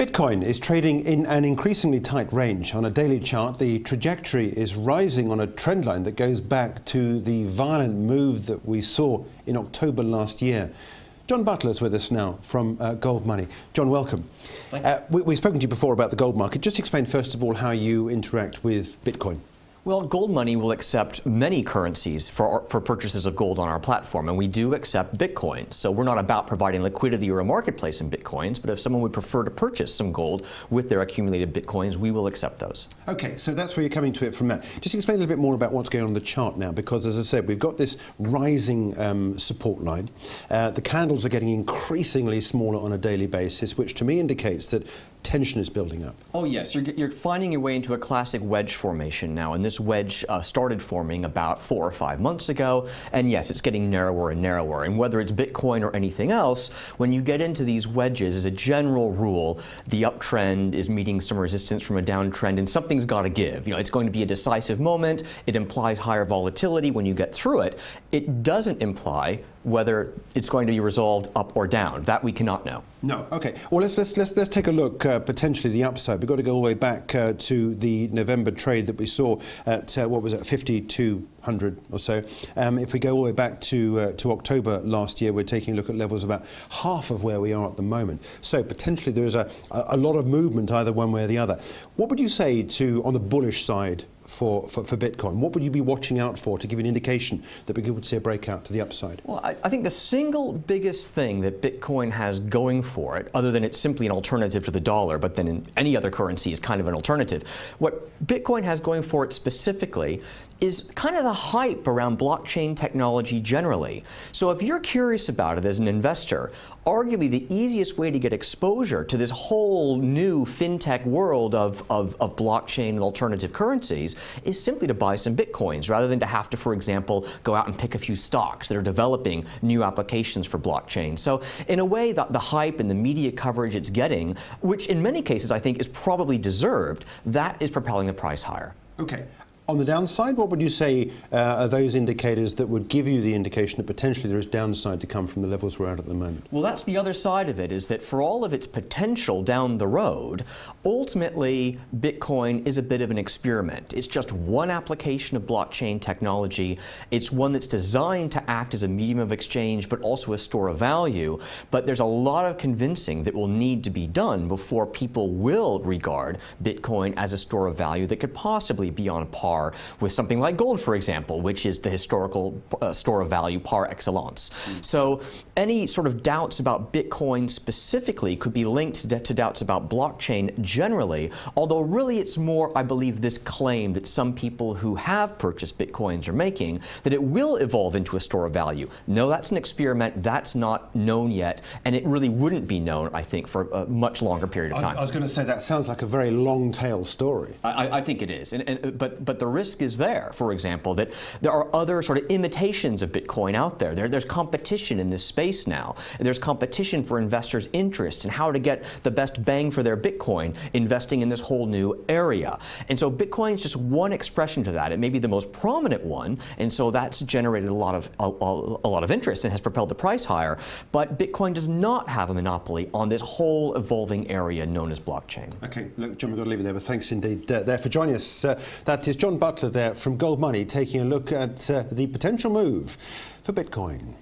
Bitcoin is trading in an increasingly tight range. On a daily chart, the trajectory is rising on a trend line that goes back to the violent move that we saw in October last year. John Butler is with us now from Gold Money. John, welcome. Thank you. We've spoken to you before about the gold market. Just explain, first of all, how you interact with Bitcoin. Well, Gold Money will accept many currencies for purchases of gold on our platform, and we do accept Bitcoin. So we're not about providing liquidity or a marketplace in Bitcoins, but if someone would prefer to purchase some gold with their accumulated Bitcoins, we will accept those. Okay, so that's where you're coming to it from, Matt. Just explain a little bit more about what's going on the chart now, because as I said, we've got this rising support line. The candles are getting increasingly smaller on a daily basis, which to me indicates that tension is building up. Oh yes, you're finding your way into a classic wedge formation now, and this wedge started forming about 4 or 5 months ago, and yes, it's getting narrower and narrower. And whether it's Bitcoin or anything else, when you get into these wedges, as a general rule, the uptrend is meeting some resistance from a downtrend, and something's got to give. You know, it's going to be a decisive moment. It implies higher volatility when you get through it. It doesn't imply whether it's going to be resolved up or down. That we cannot know. No. Okay. Well, let's take a look potentially the upside. We've got to go all the way back to the November trade that we saw at what was it, 5,200 or so. If we go all the way back to October last year, we're taking a look at levels about half of where we are at the moment. So potentially there is a lot of movement either one way or the other. What would you say on the bullish side for Bitcoin? What would you be watching out for to give an indication that we would see a breakout to the upside? Well, I think the single biggest thing that Bitcoin has going for it, other than it's simply an alternative to the dollar, but then in any other currency is kind of an alternative, what Bitcoin has going for it specifically is kind of the hype around blockchain technology generally. So if you're curious about it as an investor, arguably the easiest way to get exposure to this whole new fintech world of blockchain and alternative currencies is simply to buy some Bitcoins rather than to have to, for example, go out and pick a few stocks that are developing new applications for blockchain. So in a way, the hype and the media coverage it's getting, which in many cases I think is probably deserved, that is propelling the price higher. Okay. On the downside, what would you say are those indicators that would give you the indication that potentially there is downside to come from the levels we're at the moment? Well, that's the other side of it, is that for all of its potential down the road, ultimately Bitcoin is a bit of an experiment. It's just one application of blockchain technology. It's one that's designed to act as a medium of exchange, but also a store of value. But there's a lot of convincing that will need to be done before people will regard Bitcoin as a store of value that could possibly be on par with something like gold, for example, which is the historical store of value par excellence. So any sort of doubts about Bitcoin specifically could be linked to doubts about blockchain generally, although really it's more, I believe, this claim that some people who have purchased Bitcoins are making, that it will evolve into a store of value. No, that's an experiment. That's not known yet, and it really wouldn't be known, I think, for a much longer period of time. I was going to say that sounds like a very long tail story. I think it is, but the risk is there, for example, that there are other sort of imitations of Bitcoin out there. There's competition in this space now. There's competition for investors' interests and how to get the best bang for their Bitcoin investing in this whole new area. And so Bitcoin is just one expression to that. It may be the most prominent one, and so that's generated a lot of interest and has propelled the price higher. But Bitcoin does not have a monopoly on this whole evolving area known as blockchain. Okay, look, John, we've got to leave it there, but thanks indeed there for joining us. That is John Butler there from Gold Money taking a look at the potential move for Bitcoin.